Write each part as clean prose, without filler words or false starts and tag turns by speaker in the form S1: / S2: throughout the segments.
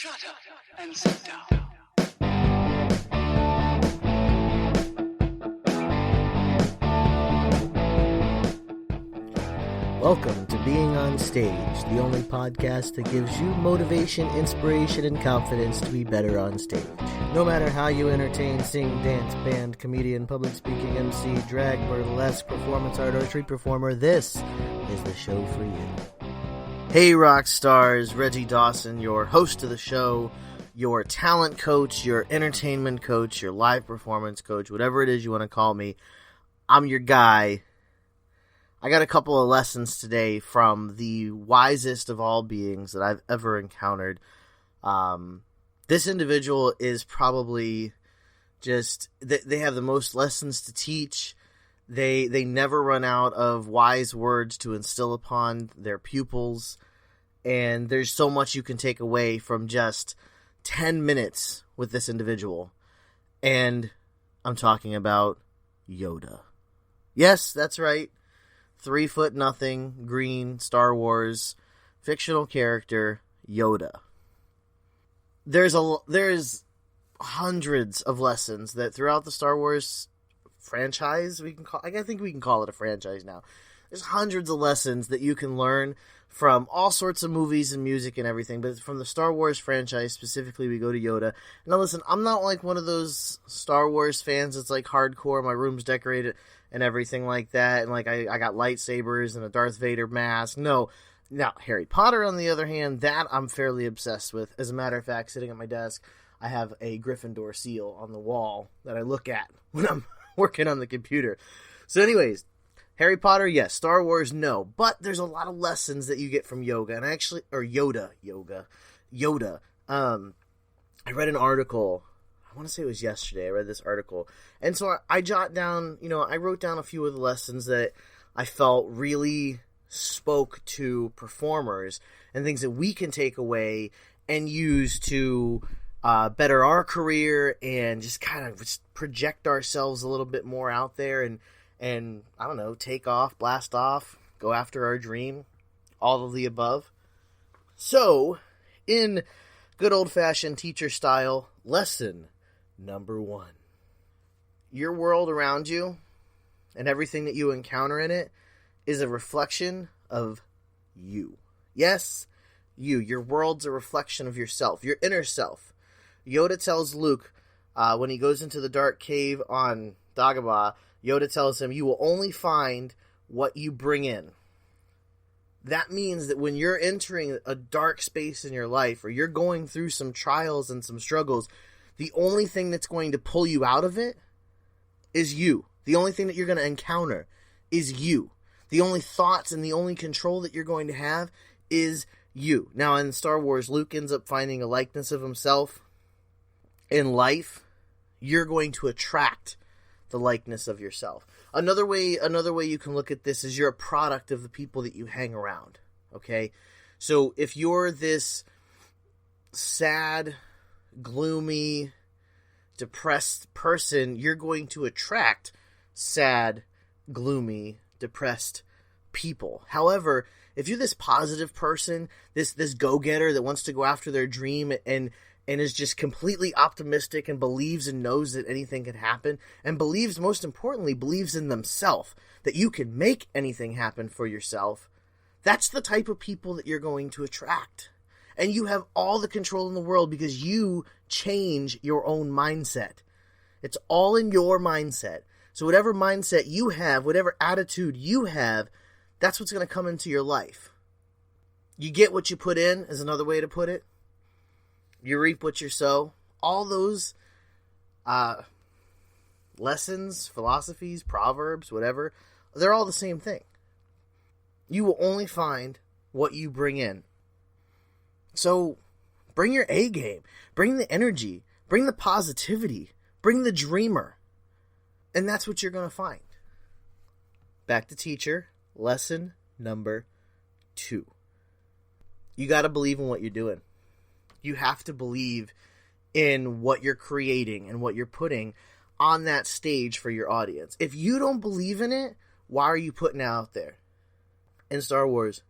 S1: Shut up and sit down.
S2: Welcome to Being on Stage, the only podcast that gives you motivation, inspiration, and confidence to be better on stage. No matter how you entertain, sing, dance, band, comedian, public speaking, MC, drag, burlesque, performance art, or street performer, this is the show for you. Hey rock stars, Reggie Dawson, your host of the show, your talent coach, your entertainment coach, your live performance coach, whatever it is you want to call me. I'm your guy. I got a couple of lessons today from the wisest of all beings that I've ever encountered. This individual is probably just, they have the most lessons to teach. They never run out of wise words to instill upon their pupils. And there's so much you can take away from just 10 minutes with this individual. And I'm talking about Yoda. Yes, that's right. 3'0", green, Star Wars, fictional character, Yoda. There's hundreds of lessons that throughout the Star Wars franchise, I think we can call it a franchise now. There's hundreds of lessons that you can learn from all sorts of movies and music and everything, but from the Star Wars franchise specifically, we go to Yoda. Now listen, I'm not like one of those Star Wars fans that's like hardcore, my room's decorated and everything like that, and like I got lightsabers and a Darth Vader mask. No. Now, Harry Potter, on the other hand, that I'm fairly obsessed with. As a matter of fact, sitting at my desk, I have a Gryffindor seal on the wall that I look at when I'm working on the computer. So anyways, Harry Potter, yes. Star Wars, no. But there's a lot of lessons that you get from Yoda. Yoda. I read an article. I want to say it was yesterday. I read this article. And so I wrote down a few of the lessons that I felt really spoke to performers and things that we can take away and use to better our career and just kind of project ourselves a little bit more out there and I don't know, take off, blast off, go after our dream, all of the above. So, in good old-fashioned teacher style, lesson number 1. Your world around you and everything that you encounter in it is a reflection of you. Yes, you. Your world's a reflection of yourself, your inner self. Yoda tells Luke, when he goes into the dark cave on Dagobah, Yoda tells him, you will only find what you bring in. That means that when you're entering a dark space in your life, or you're going through some trials and some struggles, the only thing that's going to pull you out of it is you. The only thing that you're going to encounter is you. The only thoughts and the only control that you're going to have is you. Now, in Star Wars, Luke ends up finding a likeness of himself. In life, you're going to attract the likeness of yourself. Another way you can look at this is you're a product of the people that you hang around. Okay? So if you're this sad, gloomy, depressed person, you're going to attract sad, gloomy, depressed people. However, if you're this positive person, this go-getter that wants to go after their dream and is just completely optimistic and believes and knows that anything can happen, and most importantly, believes in themselves, that you can make anything happen for yourself, that's the type of people that you're going to attract. And you have all the control in the world because you change your own mindset. It's all in your mindset. So whatever mindset you have, whatever attitude you have, that's what's going to come into your life. You get what you put in, is another way to put it. You reap what you sow. All those lessons, philosophies, proverbs, whatever, they're all the same thing. You will only find what you bring in. So bring your A game. Bring the energy. Bring the positivity. Bring the dreamer. And that's what you're going to find. Back to teacher. Lesson number 2. You got to believe in what you're doing. You have to believe in what you're creating and what you're putting on that stage for your audience. If you don't believe in it, why are you putting it out there? In Star Wars,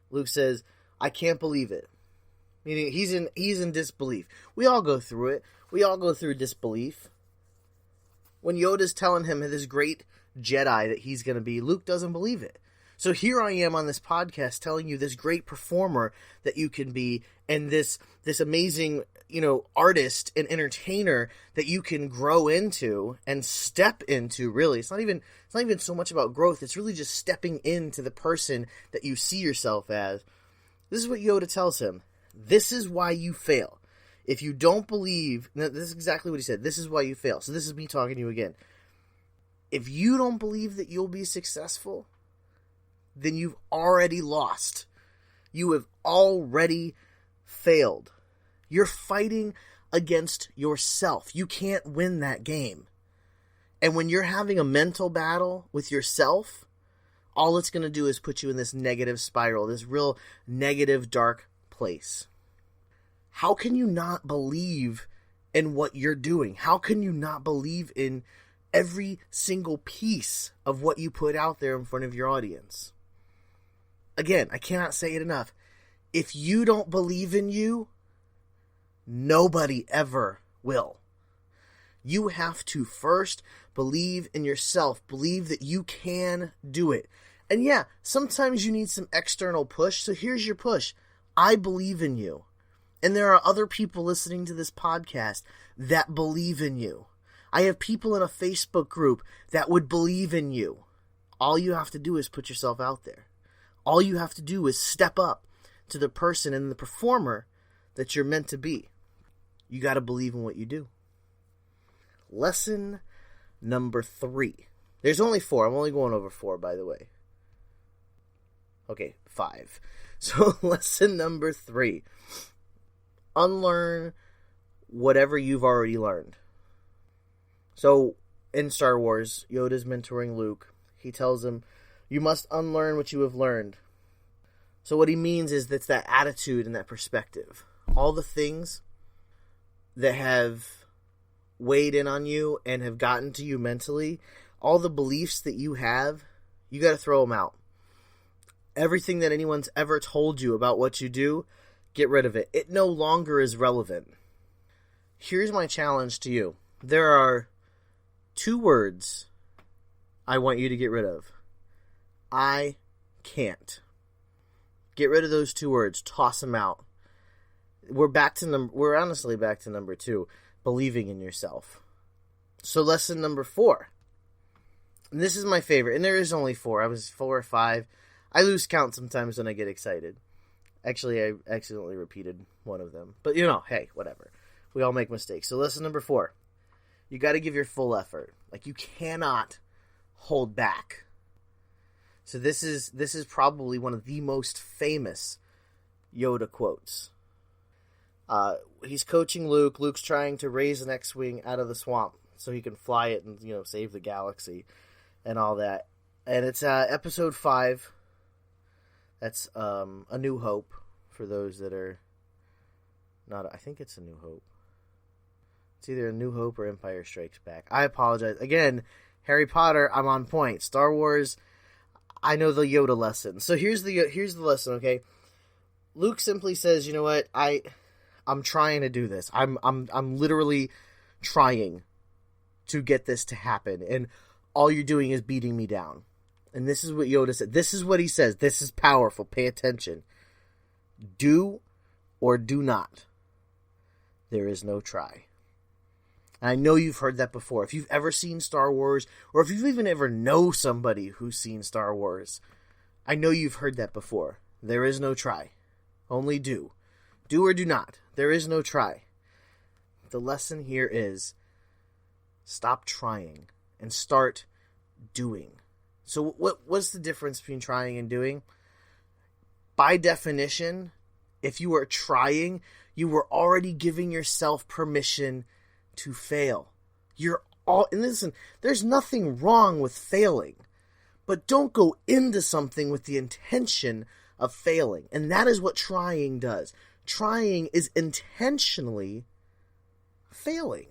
S2: Luke says, I can't believe it. Meaning he's in disbelief. We all go through it. We all go through disbelief. When Yoda's telling him this great Jedi that he's going to be, Luke doesn't believe it. So here I am on this podcast telling you this great performer that you can be, and this amazing, artist and entertainer that you can grow into and step into. Really, it's not even so much about growth. It's really just stepping into the person that you see yourself as. This is what Yoda tells him. This is why you fail. If you don't believe, this is exactly what he said. This is why you fail. So this is me talking to you again. If you don't believe that you'll be successful, then you've already lost. You have already failed. You're fighting against yourself. You can't win that game. And when you're having a mental battle with yourself, all it's going to do is put you in this negative spiral, this real negative, dark place. How can you not believe in what you're doing? How can you not believe in every single piece of what you put out there in front of your audience? Again, I cannot say it enough. If you don't believe in you, nobody ever will. You have to first believe in yourself. Believe that you can do it. And yeah, sometimes you need some external push. So here's your push. I believe in you. And there are other people listening to this podcast that believe in you. I have people in a Facebook group that would believe in you. All you have to do is put yourself out there. All you have to do is step up to the person and the performer that you're meant to be. You got to believe in what you do. Lesson number 3. There's only 4. I'm only going over 4, by the way. Okay, 5. So lesson number 3. Unlearn whatever you've already learned. So in Star Wars, Yoda's mentoring Luke. He tells him, you must unlearn what you have learned. So what he means is that's that attitude and that perspective. All the things that have weighed in on you and have gotten to you mentally, all the beliefs that you have, you got to throw them out. Everything that anyone's ever told you about what you do, get rid of it. It no longer is relevant. Here's my challenge to you. There are 2 words I want you to get rid of. I can't. Get rid of those 2 words. Toss them out. We're honestly back to number 2. Believing in yourself. So lesson number 4. And this is my favorite. And there is only 4. I was 4 or 5. I lose count sometimes when I get excited. Actually, I accidentally repeated one of them. But hey, whatever. We all make mistakes. So lesson number 4. You got to give your full effort. Like, you cannot hold back. So this is probably one of the most famous Yoda quotes. He's coaching Luke. Luke's trying to raise an X-Wing out of the swamp so he can fly it and, save the galaxy and all that. And it's episode 5. That's A New Hope for those that are not... I think it's A New Hope. It's either A New Hope or Empire Strikes Back. I apologize. Again, Harry Potter, I'm on point. Star Wars, I know the Yoda lesson. So here's the lesson, okay? Luke simply says, you know what? I'm trying to do this. I'm literally trying to get this to happen, and all you're doing is beating me down. And this is what Yoda said. This is what he says. This is powerful. Pay attention. Do or do not. There is no try. And I know you've heard that before. If you've ever seen Star Wars, or if you've even ever know somebody who's seen Star Wars, I know you've heard that before. There is no try. Only do. Do or do not. There is no try. The lesson here is stop trying and start doing. So what's the difference between trying and doing? By definition, if you are trying, you were already giving yourself permission to fail. And listen, there's nothing wrong with failing, but don't go into something with the intention of failing. And that is what trying does. Trying is intentionally failing.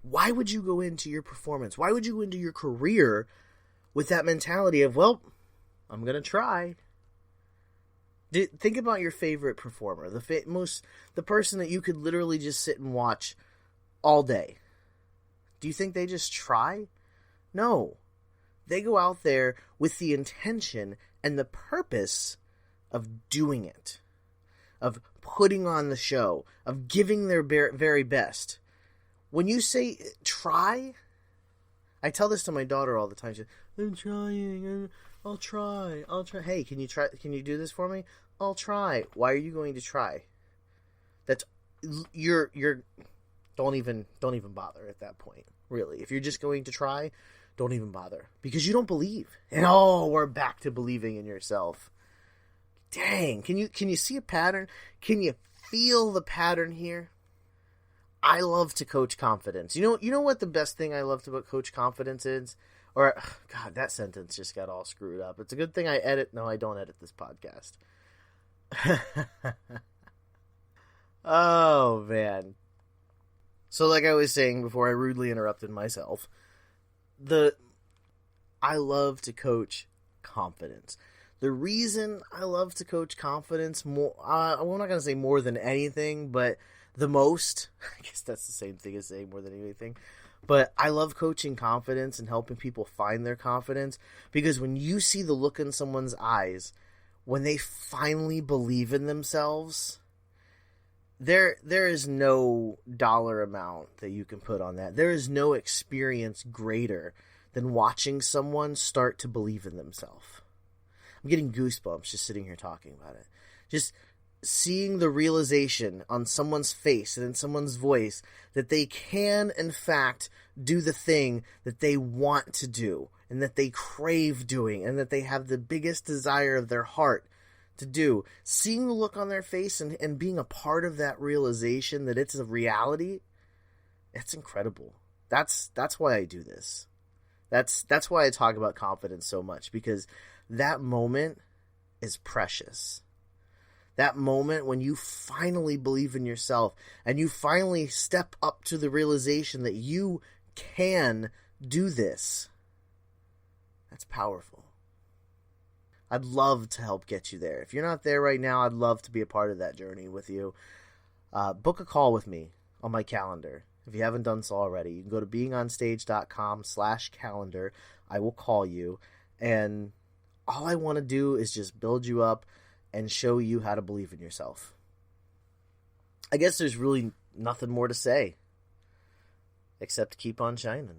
S2: Why would you go into your performance? Why would you go into your career with that mentality of, well, I'm going to try? Think about your favorite performer, the person that you could literally just sit and watch all day. Do you think they just try? No. They go out there with the intention and the purpose of doing it, of putting on the show, of giving their very best. When you say try, I tell this to my daughter all the time. She's, I'm trying. I'll try. Hey, can you try? Can you do this for me? I'll try. Why are you going to try? That's you're don't even bother at that point. Really, if you're just going to try, don't even bother because you don't believe. And we're back to believing in yourself. Dang, can you see a pattern? Can you feel the pattern here? I love to coach confidence. You know what the best thing I love about coach confidence is? Or, God, that sentence just got all screwed up. It's a good thing I edit. No, I don't edit this podcast. Oh, man. So like I was saying before I rudely interrupted myself, I love to coach confidence. The reason I love to coach confidence more, I'm not going to say more than anything, but the most, I guess that's the same thing as saying more than anything, but I love coaching confidence and helping people find their confidence because when you see the look in someone's eyes, when they finally believe in themselves, there is no dollar amount that you can put on that. There is no experience greater than watching someone start to believe in themselves. I'm getting goosebumps just sitting here talking about it. Just seeing the realization on someone's face and in someone's voice that they can, in fact, do the thing that they want to do and that they crave doing and that they have the biggest desire of their heart to do. Seeing the look on their face and being a part of that realization that it's a reality, it's incredible. That's why I do this. That's why I talk about confidence so much, because that moment is precious. That moment when you finally believe in yourself and you finally step up to the realization that you can do this. That's powerful. I'd love to help get you there. If you're not there right now, I'd love to be a part of that journey with you. Book a call with me on my calendar. If you haven't done so already, you can go to beingonstage.com/calendar. I will call you. And all I want to do is just build you up and show you how to believe in yourself. I guess there's really nothing more to say except keep on shining.